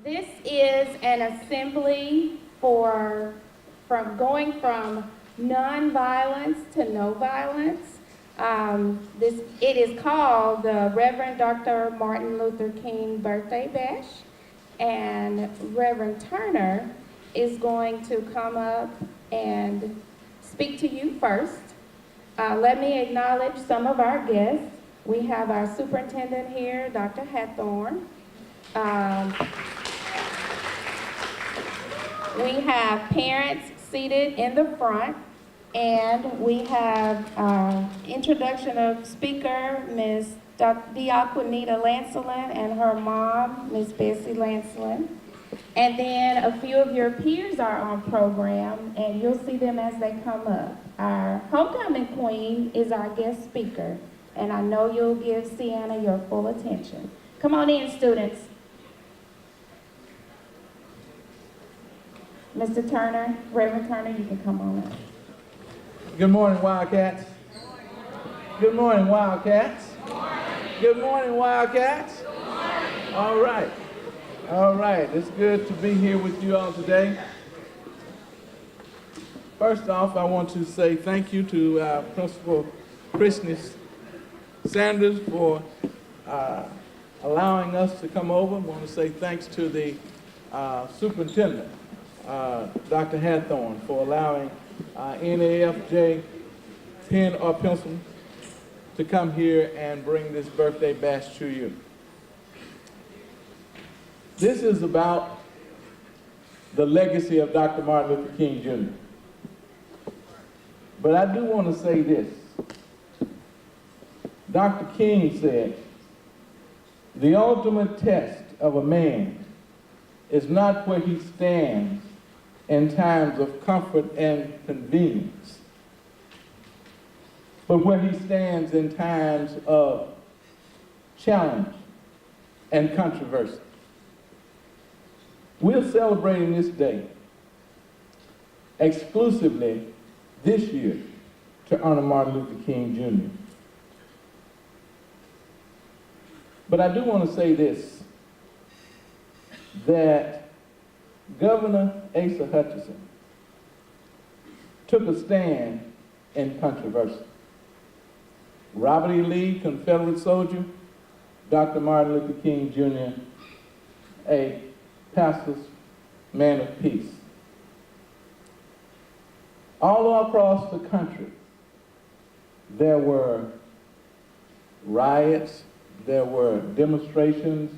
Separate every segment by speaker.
Speaker 1: This is an assembly from nonviolence to no violence. It is called the Reverend Dr. Martin Luther King Birthday Bash, and Reverend Turner is going to come up and speak to you first. Let me acknowledge some of our guests. We have our superintendent here, Dr. Hathorn. We have parents seated in the front, and we have introduction of speaker, Ms. Diaquinita Lancelin, and her mom, Ms. Bessie Lancelin. And then a few of your peers are on program, and you'll see them as they come up. Our homecoming queen is our guest speaker, and I know you'll give Sienna your full attention. Come on in, students. Mr. Turner, Reverend Turner, you can come on up.
Speaker 2: Good morning, Wildcats. Good morning, Wildcats. Good morning, Wildcats. All right. All right. It's good to be here with you all today. First off, I want to say thank you to Principal Christine Sanders for allowing us to come over. I want to say thanks to the superintendent, Dr. Hathorn, for allowing NAFJ pen or pencil to come here and bring this birthday bash to you. This is about the legacy of Dr. Martin Luther King Jr. But I do want to say this. Dr. King said, "The ultimate test of a man is not where he stands in times of comfort and convenience, but where he stands in times of challenge and controversy." We're celebrating this day exclusively this year to honor Martin Luther King Jr. But I do want to say this, that Governor Asa Hutchinson took a stand in controversy. Robert E. Lee, Confederate soldier, Dr. Martin Luther King Jr., a pastor's man of peace. All across the country, there were riots, there were demonstrations,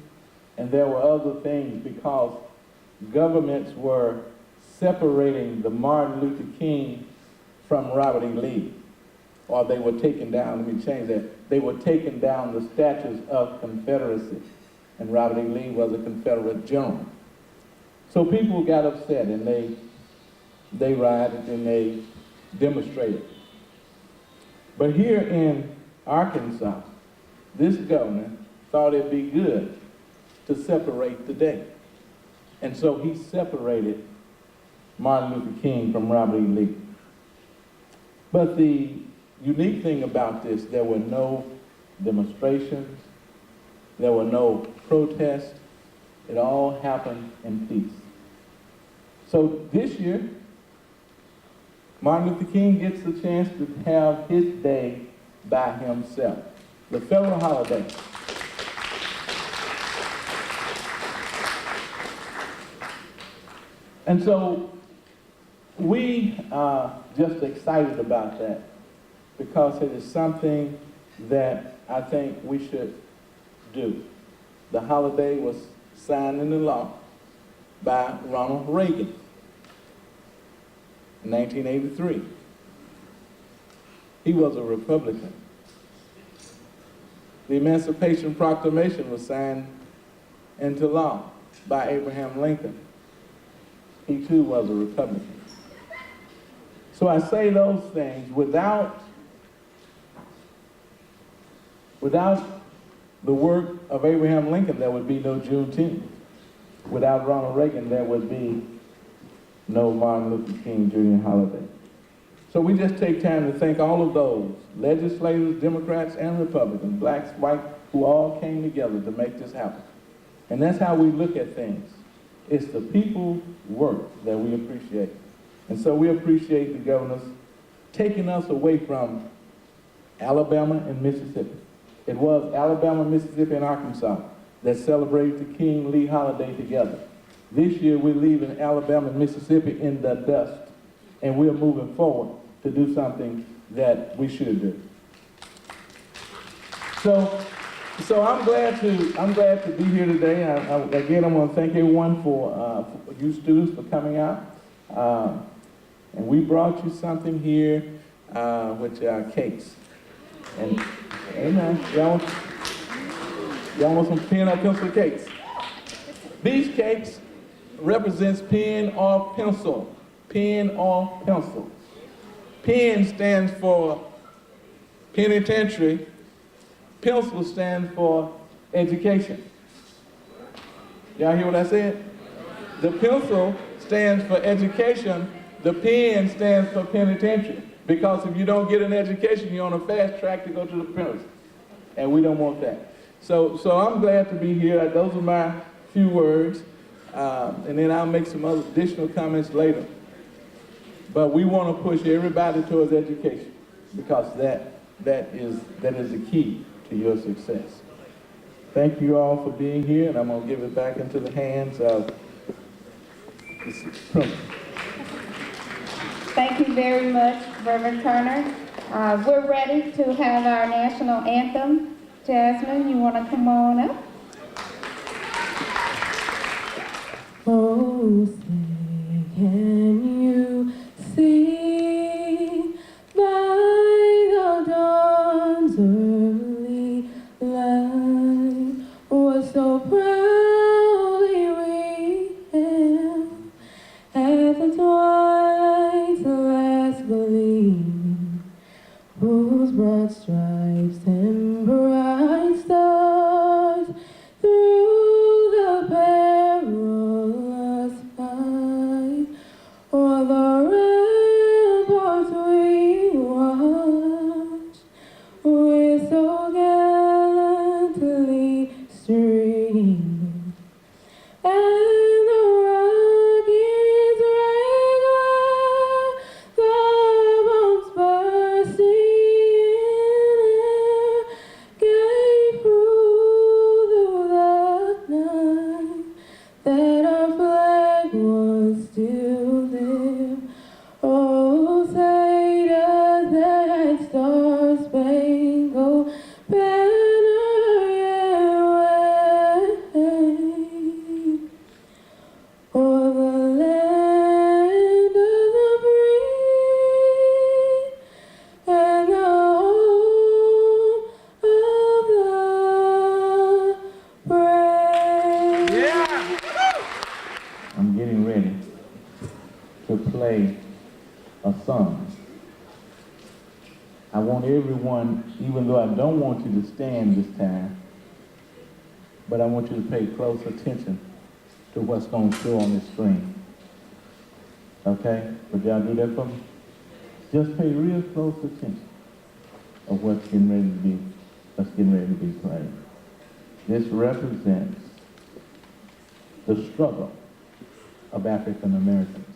Speaker 2: and there were other things because governments were separating the Martin Luther King from Robert E. Lee. Or they were taking down, let me change that, they were taking down the statues of Confederacy. And Robert E. Lee was a Confederate general. So people got upset and they rioted and they demonstrated. But here in Arkansas, this governor thought it'd be good to separate the day. And so he separated Martin Luther King from Robert E. Lee. But the unique thing about this, there were no demonstrations, there were no protests. It all happened in peace. So this year, Martin Luther King gets the chance to have his day by himself, the federal holiday. And so we are just excited about that because it is something that I think we should do. The holiday was signed into law by Ronald Reagan in 1983. He was a Republican. The Emancipation Proclamation was signed into law by Abraham Lincoln. He too was a Republican. So I say those things without the work of Abraham Lincoln, there would be no Juneteenth. Without Ronald Reagan, there would be no Martin Luther King Jr. holiday. So we just take time to thank all of those legislators, Democrats and Republicans, blacks, whites, who all came together to make this happen. And that's how we look at things. It's the people's work that we appreciate. And so we appreciate the governors taking us away from Alabama and Mississippi. It was Alabama, Mississippi, and Arkansas that celebrated the King Lee holiday together. This year we're leaving Alabama and Mississippi in the dust, and we're moving forward to do something that we should do. So I'm glad to be here today. Again, I want to thank everyone for you students for coming out. And we brought you something here, which are cakes. And amen. Y'all want some pen or pencil cakes? These cakes represents pen or pencil. Pen or pencil. Pen stands for penitentiary. Pencil stands for education. Y'all hear what I said? The pencil stands for education. The pen stands for penitentiary. Because if you don't get an education, you're on a fast track to go to the prison. And we don't want that. So I'm glad to be here. Those are my few words. And then I'll make some other additional comments later. But we want to push everybody towards education because that is the key to your success. Thank you all for being here, and I'm going to give it back into the hands of the principal.
Speaker 1: Thank you very much, Reverend Turner. We're ready to have our national anthem. Jasmine, you want to come on up?
Speaker 3: Oh, say, can you see by the dawn's early light what so proudly we hailed at the twilight's last gleaming, whose broad stripes and bright stars through the perilous fight o'er the ramparts we watched, with so gallantly streaming, and the rocket's regular, the bombs bursting in air, gave through the night that our flag was still there. Oh, say does that star-spangled banner yet wave o'er the land of the free and the home of the brave?
Speaker 2: I'm getting ready to play a song. I want everyone, even though I don't want you to stand this time, but I want you to pay close attention to what's going to show on the screen. Okay? Would y'all do that for me? Just pay real close attention of what's getting ready to be played. This represents the struggle of African Americans.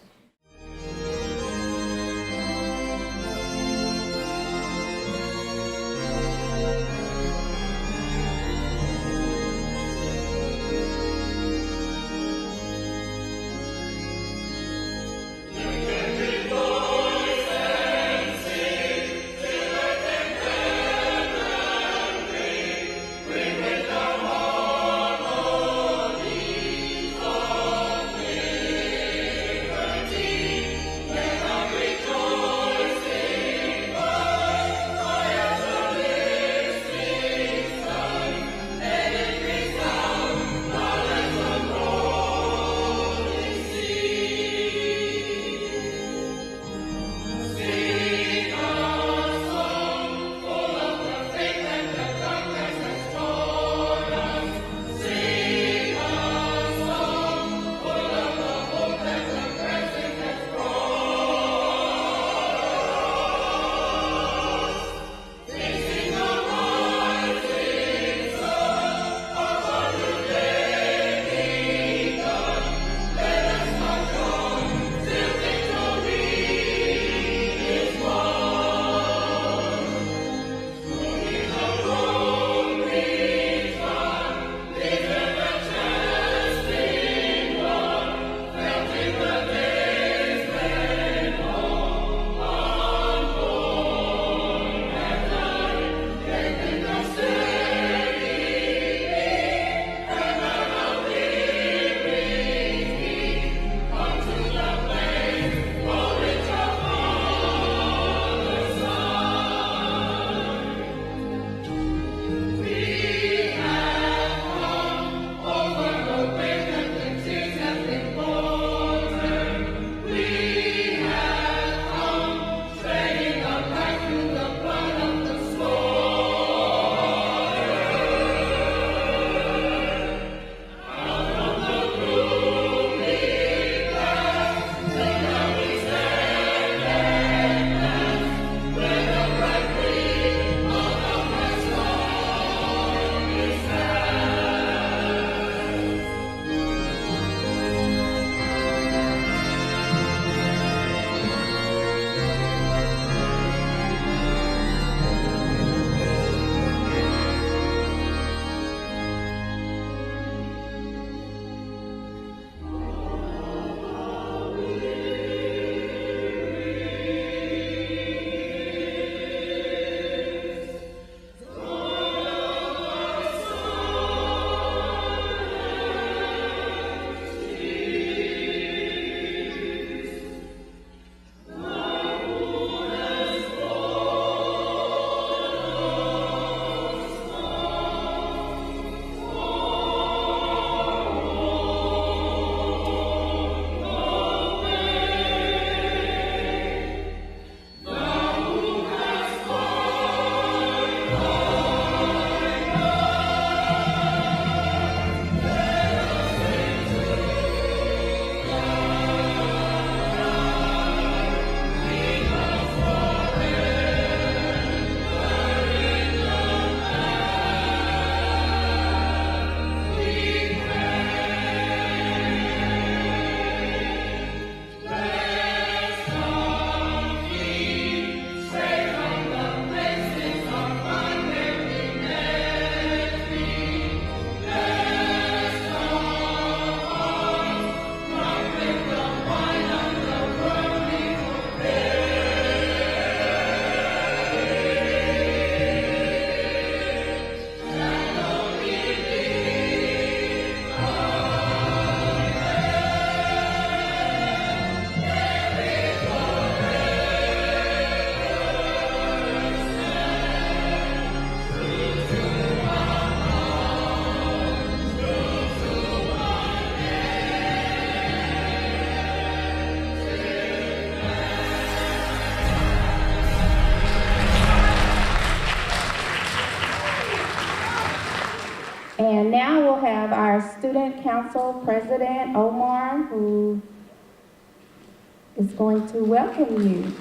Speaker 1: And now we'll have our Student Council President, Omar, who is going to welcome you.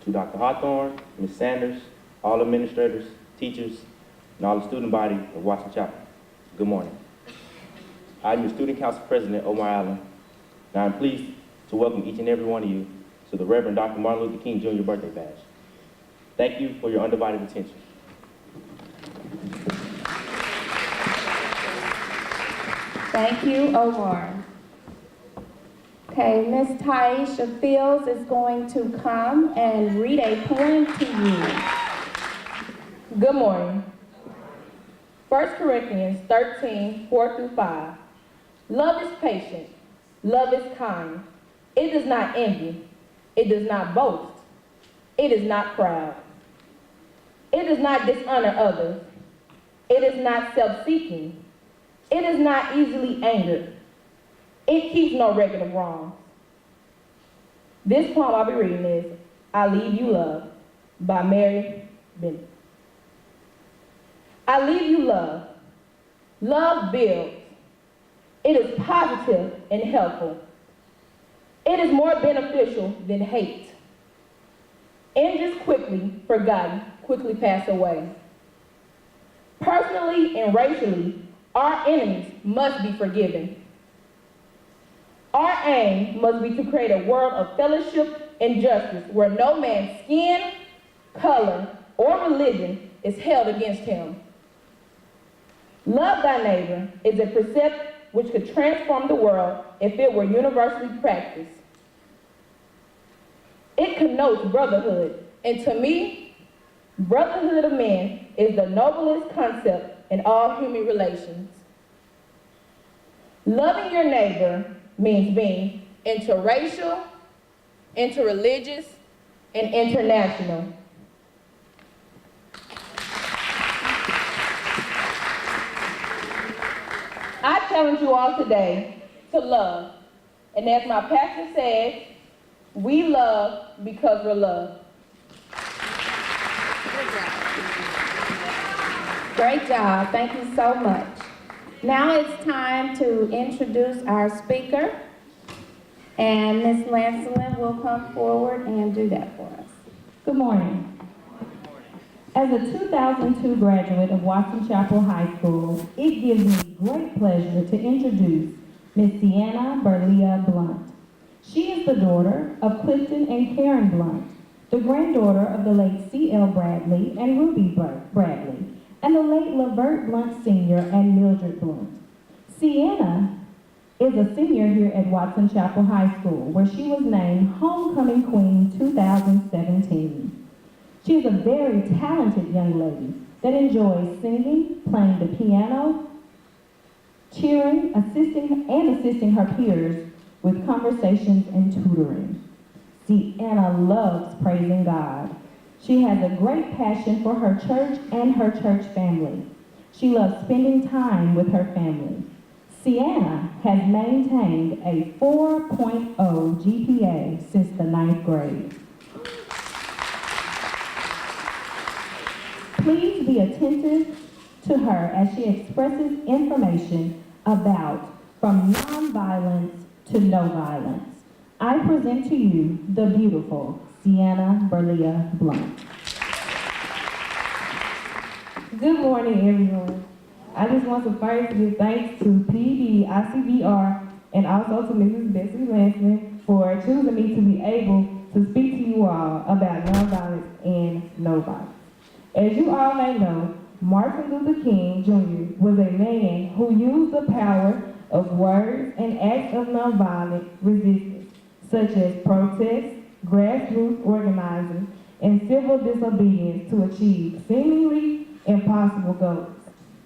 Speaker 4: To Dr. Hawthorne, Ms. Sanders, all administrators, teachers, and all the student body of Watson Chapel, good morning. I'm your Student Council President, Omar Allen, and I'm pleased to welcome each and every one of you to the Reverend Dr. Martin Luther King Jr. birthday bash. Thank you for your undivided attention.
Speaker 1: Thank you, Omar. Okay, Ms. Taisha Fields is going to come and read a poem to you.
Speaker 3: Good morning. 1 Corinthians 13, 4 through 5. Love is patient. Love is kind. It does not envy. It does not boast. It is not proud. It does not dishonor others. It is not self-seeking. It is not easily angered. It keeps no record of wrongs. This poem I'll be reading is I Leave You Love by Mary Bennett. I leave you love. Love builds. It is positive and helpful. It is more beneficial than hate. Injuries quickly forgotten, quickly pass away. Personally and racially, our enemies must be forgiven. Our aim must be to create a world of fellowship and justice where no man's skin, color, or religion is held against him. Love thy neighbor is a precept which could transform the world if it were universally practiced. It connotes brotherhood, and to me, brotherhood of men is the noblest concept in all human relations. Loving your neighbor means being interracial, interreligious, and international. I challenge you all today to love. And as my pastor says, we love because we're loved.
Speaker 1: Great job. Thank you so much. Now it's time to introduce our speaker. And Ms. Lancelin will come forward and do that for us.
Speaker 5: Good morning. As a 2002 graduate of Watson Chapel High School, it gives me great pleasure to introduce Ms. Sienna Berlia Blunt. She is the daughter of Clifton and Karen Blunt, the granddaughter of the late C.L. Bradley and Ruby Bradley, and the late Lavert Blunt Sr. and Mildred Blunt. Sienna is a senior here at Watson Chapel High School, where she was named Homecoming Queen 2017. She is a very talented young lady that enjoys singing, playing the piano, cheering, assisting her peers with conversations and tutoring. Sienna loves praising God. She has a great passion for her church and her church family. She loves spending time with her family. Sienna has maintained a 4.0 GPA since the 9th grade. Please be attentive to her as she expresses information about from nonviolence to no violence. I present to you the beautiful Sienna Berlia Blunt.
Speaker 3: Good morning, everyone. I just want to first give thanks to PD, ICBR, and also to Mrs. Bessie Lansman for choosing me to be able to speak to you all about nonviolence and no violence. As you all may know, Martin Luther King Jr. was a man who used the power of words and acts of nonviolent resistance, such as protest, grassroots organizing, and civil disobedience to achieve seemingly impossible goals.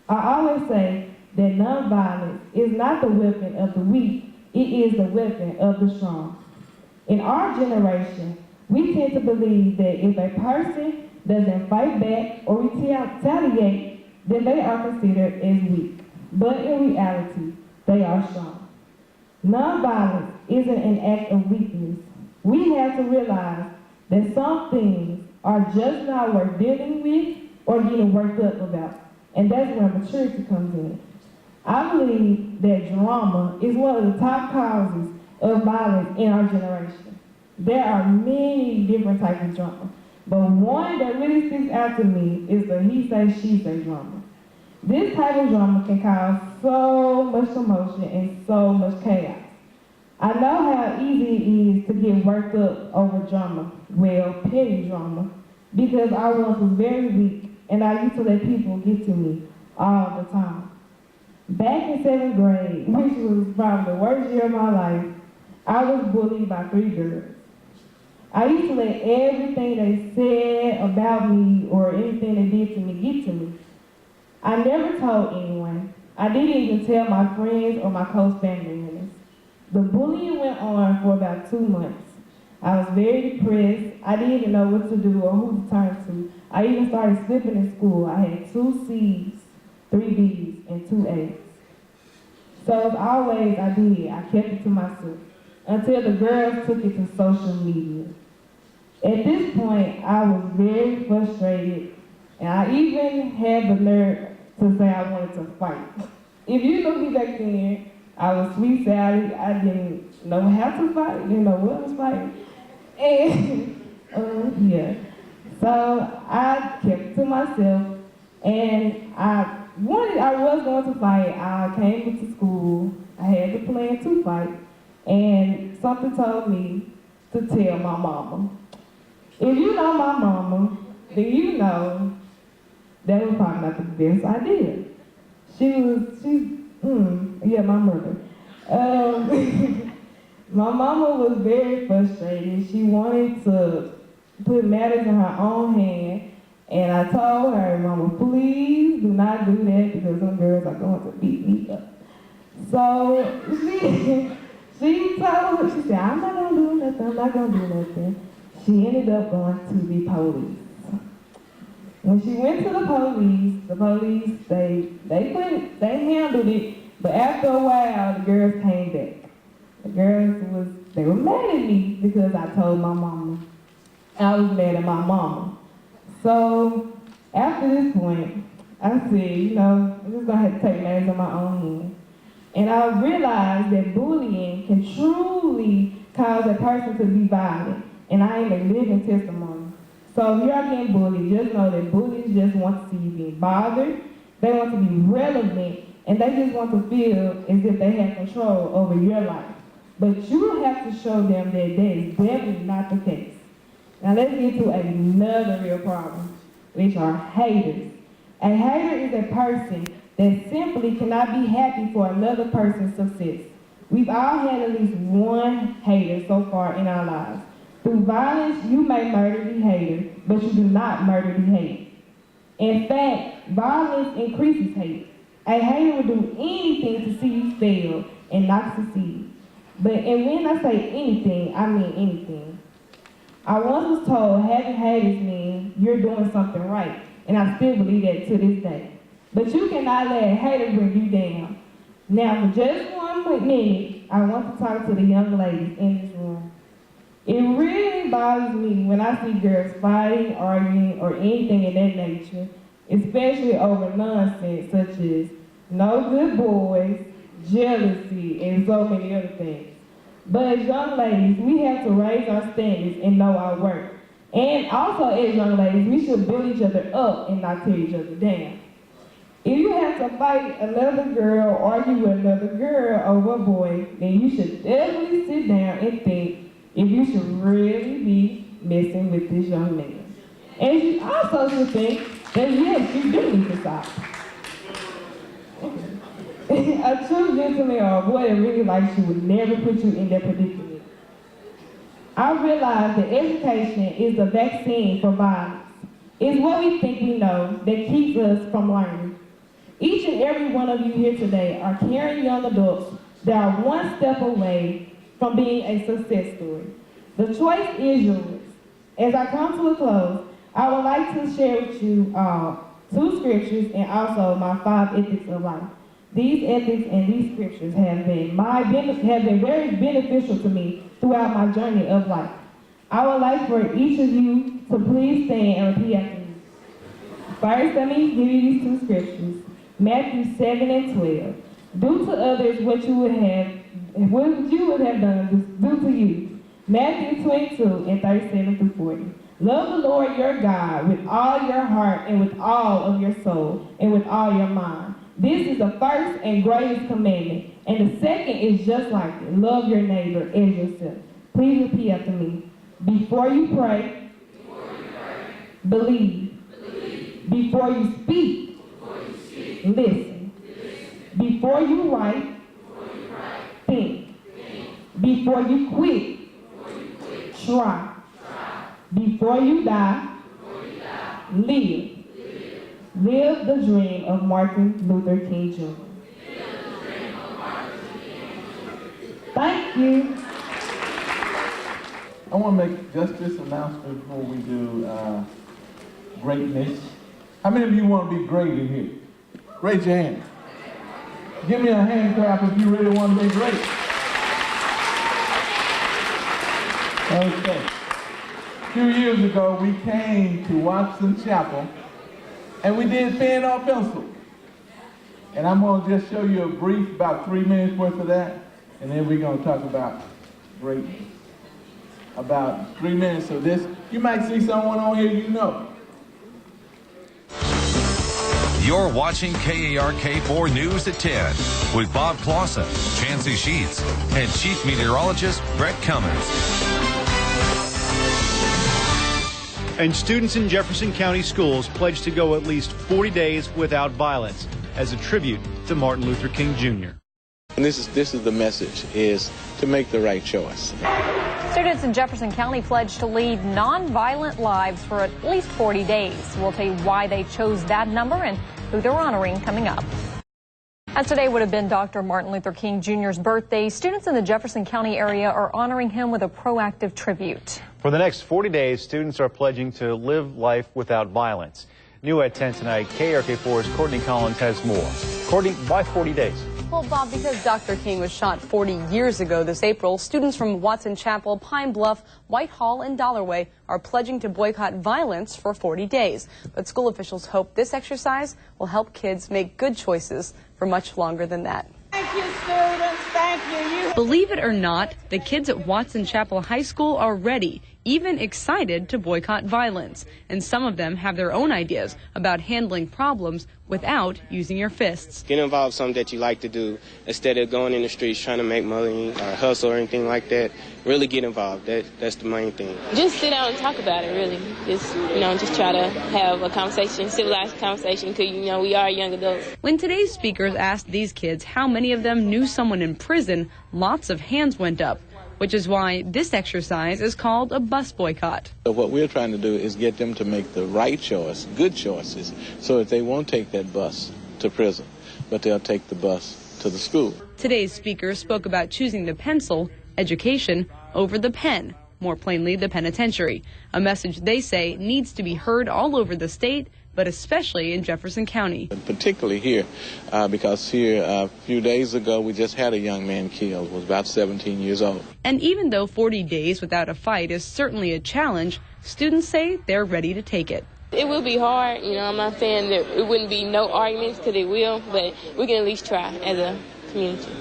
Speaker 3: I always say that nonviolence is not the weapon of the weak, it is the weapon of the strong. In our generation, we tend to believe that if a person doesn't fight back or retaliate, then they are considered as weak. But in reality, they are strong. Nonviolence isn't an act of weakness. We have to realize that some things are just not worth dealing with or getting worked up about. and that's where maturity comes in. I believe that drama is one of the top causes of violence in our generation. There are many different types of drama, but one that really sticks out to me is the he say, she say drama. This type of drama can cause so much commotion and so much chaos. I know how easy it is to get worked up over drama, well, petty drama, because I once was very weak and I used to let people get to me all the time. Back in 7th grade, which was probably the worst year of my life, I was bullied by 3 girls. I used to let everything they said about me or anything they did to me get to me. I never told anyone. I didn't even tell my friends or my close family members. The bullying went on for about 2 months. I was very depressed. I didn't even know what to do or who to turn to. I even started slipping in school. I had 2 C's, 3 B's, and 2 A's. So as always I did, I kept it to myself until the girls took it to social media. At this point, I was very frustrated, and I even had the nerve to say I wanted to fight. If you knew me back then, I was sweet Sally. I didn't know how to fight, didn't know what I was fighting. And, yeah. So I kept it to myself, and I was going to fight. I came into school. I had the plan to fight, and something told me to tell my mama. If you know my mama, then you know that was probably not the best idea. My mother. My mama was very frustrated. She wanted to put matters in her own hand, and I told her, Mama, please do not do that because some girls are going to beat me up. So she said, I'm not going to do nothing. She ended up going to the police. When she went to the police, they handled it, but after a while, the girls came back. The girls they were mad at me because I told my mama. I was mad at my mama. So after this point, I said, I'm just gonna have to take matters in my own hands. And I realized that bullying can truly cause a person to be violent. And I am a living testimony. So if you are getting bullied, just know that bullies just want to see you being bothered. They want to be relevant, and they just want to feel as if they have control over your life. But you have to show them that that is definitely not the case. Now let's get to another real problem, which are haters. A hater is a person that simply cannot be happy for another person's success. We've all had at least one hater so far in our lives. Through violence, you may murder the hater, but you do not murder the hater. In fact, violence increases hate. A hater will do anything to see you fail and not succeed. And when I say anything, I mean anything. I once was told having haters means you're doing something right, and I still believe that to this day. But you cannot let a hater bring you down. Now, for just 1 minute, I want to talk to the young ladies in this room. It really bothers me when I see girls fighting, arguing, or anything of that nature, especially over nonsense such as no good boys, jealousy, and so many other things. But as young ladies, we have to raise our standards and know our worth. And also as young ladies, we should build each other up and not tear each other down. If you have to fight another girl or argue with another girl over a boy, then you should definitely sit down and think if you should really be messing with this young man. And you also should think that yes, you do need to stop. A true gentleman or a boy that really likes you would never put you in that predicament. I realize that education is the vaccine for violence. It's what we think we know that keeps us from learning. Each and every one of you here today are caring young adults that are one step away from being a success story. The choice is yours. As I come to a close, I would like to share with you 2 scriptures and also my 5 ethics of life. These ethics and these scriptures have been very beneficial to me throughout my journey of life. I would like for each of you to please stand and repeat after me. First, let me give you these two scriptures. Matthew 7 and 12. Do to others what you would have done, do to you. Matthew 22 and 37 through 40. Love the Lord your God with all your heart and with all of your soul and with all your mind. This is the first and greatest commandment. And the second is just like it. Love your neighbor as yourself. Please repeat after me. Before you pray, believe. Before you speak, listen. Before you write, think. Before you quit, try. Before you die, live. Live the dream of Martin Luther King Jr. Thank you.
Speaker 2: I want to make just this announcement before we do greatness. How many of you want to be great in here? Raise your hand. Give me a hand clap if you really want to be great. Okay. A few years ago, we came to Watson Chapel, and we did pen or pencil. And I'm going to just show you a brief, about 3 minutes worth of that, and then we're going to talk about greatness. About 3 minutes of this. You might see someone on here you know.
Speaker 6: You're watching KARK4 News at 10 with Bob Clausen, Chancey Sheets, and Chief Meteorologist Brett Cummins.
Speaker 7: And students in Jefferson County schools pledged to go at least 40 days without violence as a tribute to Martin Luther King Jr.
Speaker 8: And this is the message, is to make the right choice.
Speaker 9: Students in Jefferson County pledged to lead nonviolent lives for at least 40 days. We'll tell you why they chose that number and who they're honoring coming up. As today would have been Dr. Martin Luther King Jr.'s birthday, students in the Jefferson County area are honoring him with a proactive tribute.
Speaker 7: For the next 40 days, students are pledging to live life without violence. New at 10 tonight, KARK4's Courtney Collins has more. Courtney, why 40 days?
Speaker 10: Well, Bob, because Dr. King was shot 40 years ago this April, students from Watson Chapel, Pine Bluff, Whitehall, and Dollarway are pledging to boycott violence for 40 days. But school officials hope this exercise will help kids make good choices for much longer than that.
Speaker 11: Thank you, students. Thank you.
Speaker 10: Believe it or not, the kids at Watson Chapel High School are ready, even excited to boycott violence. And some of them have their own ideas about handling problems without using your fists.
Speaker 12: Get involved in something that you like to do instead of going in the streets trying to make money or hustle or anything like that. Really get involved. That's the main thing.
Speaker 13: Just sit down and talk about it, really. Just try to have a conversation, civilized conversation, because, we are young adults.
Speaker 10: When today's speakers asked these kids how many of them knew someone in prison, lots of hands went up, which is why this exercise is called a bus boycott.
Speaker 8: So what we're trying to do is get them to make the right choice, good choices, so that they won't take that bus to prison, but they'll take the bus to the school.
Speaker 10: Today's speakers spoke about choosing the pencil, education, over the pen, more plainly the penitentiary, a message they say needs to be heard all over the state, but especially in Jefferson County.
Speaker 8: And particularly here, because here a few days ago we just had a young man killed, was about 17 years old.
Speaker 10: And even though 40 days without a fight is certainly a challenge, students say they're ready to take it.
Speaker 13: It will be hard, I'm not saying that it wouldn't be no arguments, because it will, but we can at least try as a community.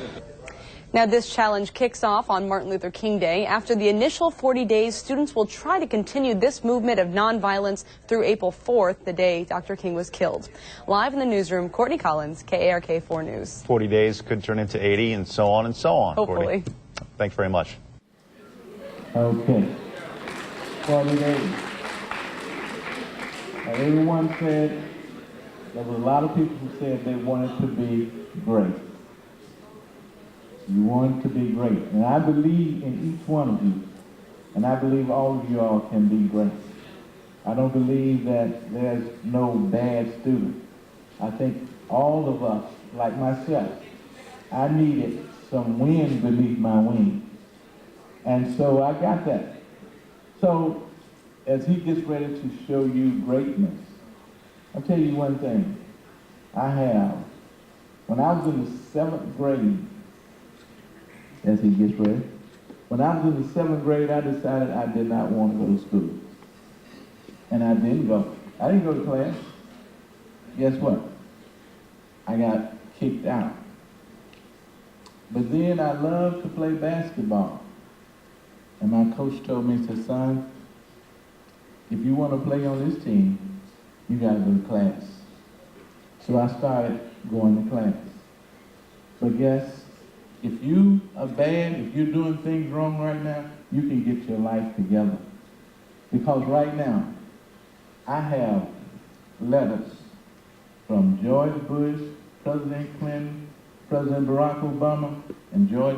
Speaker 10: Now, this challenge kicks off on Martin Luther King Day. After the initial 40 days, students will try to continue this movement of nonviolence through April 4th, the day Dr. King was killed. Live in the newsroom, Courtney Collins, KARK4 News.
Speaker 7: 40 days could turn into 80 and so on and so on.
Speaker 10: Hopefully.
Speaker 7: Courtney. Thanks very much.
Speaker 2: Okay. 40 days. Now, everyone said, there were a lot of people who said they wanted to be great. You want to be great. And I believe in each one of you. And I believe all of you all can be great. I don't believe that there's no bad student. I think all of us, like myself, I needed some wind beneath my wings. And so I got that. So as he gets ready to show you greatness, I'll tell you one thing. When I was in the 7th grade, as he gets ready. When I was in the 7th grade, I decided I did not want to go to school. And I didn't go. I didn't go to class. guess what? I got kicked out. But then I loved to play basketball. And my coach told me, he said, son, if you want to play on this team, you got to go to class. So I started going to class. But guess, if you are bad, if you're doing things wrong right now, you can get your life together. Because right now, I have letters from George Bush, President Clinton, President Barack Obama, and George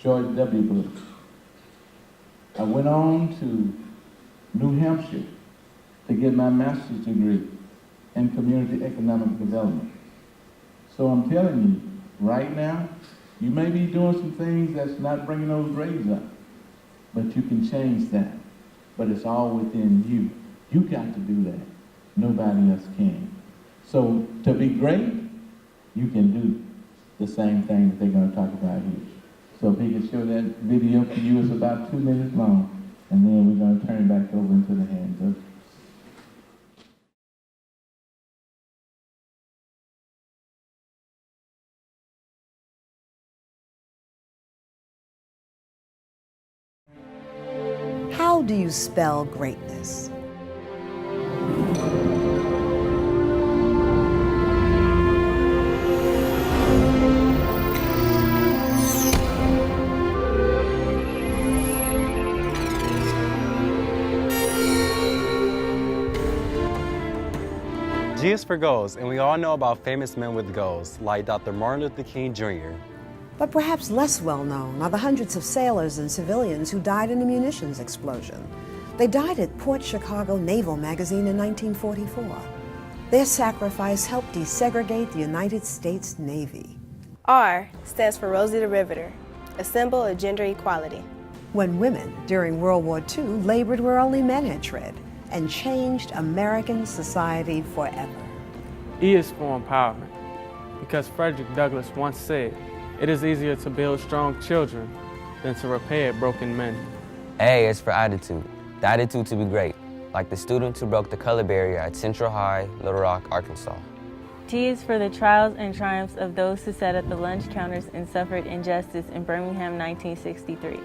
Speaker 2: W. Bush. I went on to New Hampshire to get my master's degree in community economic development. So I'm telling you, right now, you may be doing some things that's not bringing those grades up, but you can change that. But it's all within you. You got to do that. Nobody else can. So to be great, you can do the same thing that they're going to talk about here. So if he can show that video for you, it's about 2 minutes long, and then we're going to turn it back over into the hands of
Speaker 14: How do you spell greatness?
Speaker 15: G is for goals, and we all know about famous men with goals, like Dr. Martin Luther King Jr.
Speaker 14: But perhaps less well known are the hundreds of sailors and civilians who died in a munitions explosion. They died at Port Chicago Naval Magazine in 1944. Their sacrifice helped desegregate the United States Navy.
Speaker 16: R stands for Rosie the Riveter, a symbol of gender equality.
Speaker 14: When women during World War II labored where only men had tread and changed American society forever.
Speaker 17: E is for empowerment, because Frederick Douglass once said, "It is easier to build strong children than to repair broken men."
Speaker 18: A is for attitude, the attitude to be great, like the students who broke the color barrier at Central High, Little Rock, Arkansas.
Speaker 19: T is for the trials and triumphs of those who sat at the lunch counters and suffered injustice in Birmingham, 1963.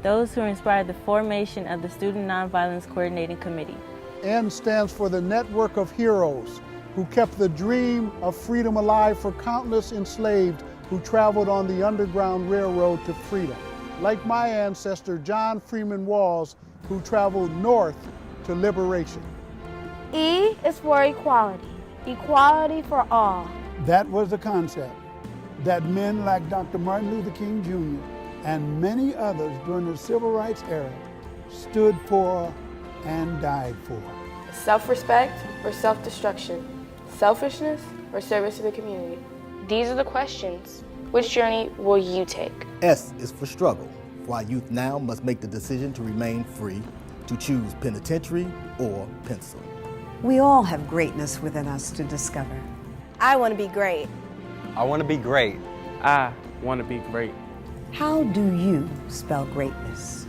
Speaker 19: Those who inspired the formation of the Student Nonviolence Coordinating Committee.
Speaker 20: N stands for the network of heroes who kept the dream of freedom alive for countless enslaved who traveled on the Underground Railroad to freedom. Like my ancestor, John Freeman Walls, who traveled north to liberation.
Speaker 21: E is for equality, equality for all.
Speaker 20: That was the concept that men like Dr. Martin Luther King Jr. and many others during the Civil Rights era stood for and died for.
Speaker 16: Self-respect or self-destruction? Selfishness or service to the community? These are the questions. Which journey will you take?
Speaker 22: S is for struggle, for our youth now must make the decision to remain free, to choose penitentiary or pencil.
Speaker 14: We all have greatness within us to discover.
Speaker 16: I want to be great.
Speaker 15: I want to be great.
Speaker 17: I want to be great.
Speaker 14: How do you spell greatness?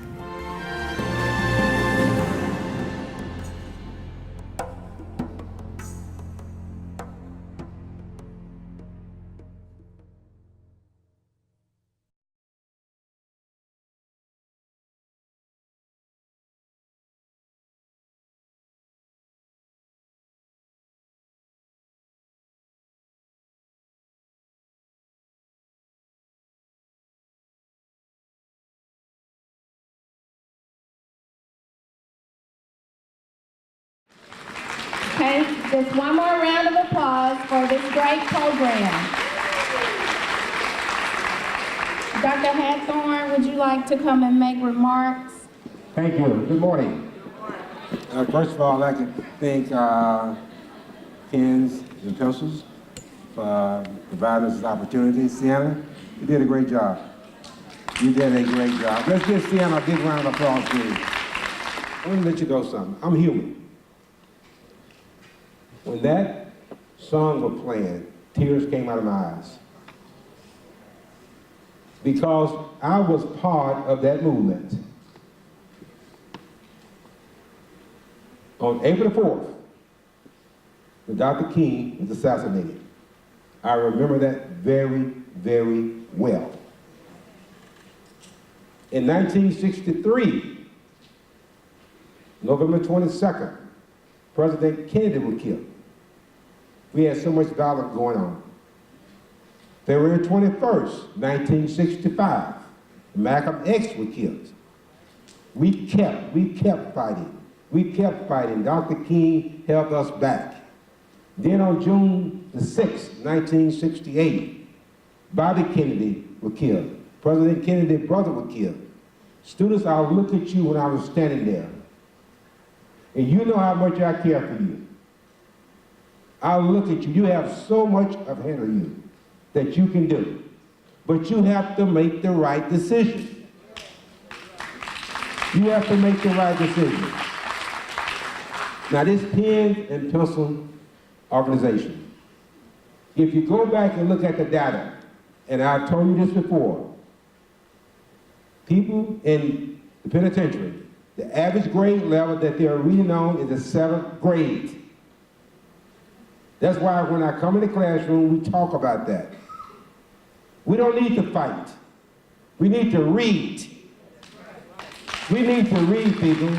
Speaker 1: Okay, just one more round of applause for this great program. Dr. Hathorn, would you like to come and make remarks?
Speaker 23: Thank you. Good morning. First of all, I'd like to thank pens and pencils for providing us this opportunity. Sienna, you did a great job. You did a great job. Let's give Sienna a big round of applause, please. I want to let you know something. I'm human. When that song was playing, tears came out of my eyes. Because I was part of that movement. On April 4th, when Dr. King was assassinated. I remember that very, very well. In 1963, November 22nd, President Kennedy was killed. We had so much violence going on. February 21st, 1965, Malcolm X was killed. We kept fighting. We kept fighting. Dr. King held us back. Then on June the 6th, 1968, Bobby Kennedy was killed. President Kennedy's brother was killed. Students, I'll look at you when I was standing there, and you know how much I care for you. I'll look at you. You have so much ahead of you that you can do, but you have to make the right decision. You have to make the right decision. Now, this pen and pencil organization, if you go back and look at the data, and I've told you this before, people in the penitentiary, the average grade level that they're reading on is the 7th grade. That's why when I come in the classroom, we talk about that. We don't need to fight. We need to read. We need to read, people.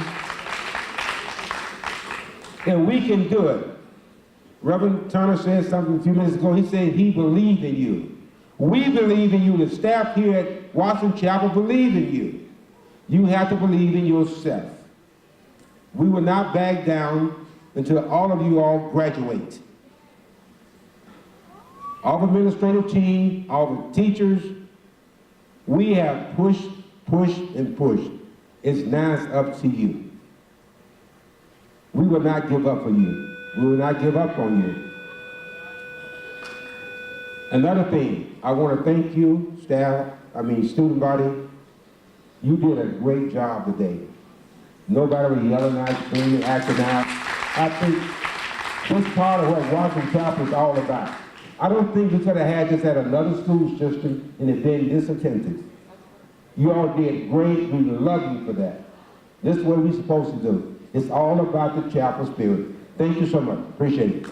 Speaker 23: And we can do it. Reverend Turner said something a few minutes ago. He said he believed in you. We believe in you. The staff here at Watson Chapel believe in you. You have to believe in yourself. We will not back down until all of you all graduate. All the administrative team, all the teachers, we have pushed, and pushed. It's now it's up to you. We will not give up on you. We will not give up on you. Another thing, I want to thank you, student body. You did a great job today. Nobody was yelling out, screaming, acting out. I think this part of what Watson Chapel is all about. I don't think we could have had this at another school system and it been this attentive. You all did great. We love you for that. This is what we're supposed to do. It's all about the chapel spirit. Thank you so much. Appreciate it.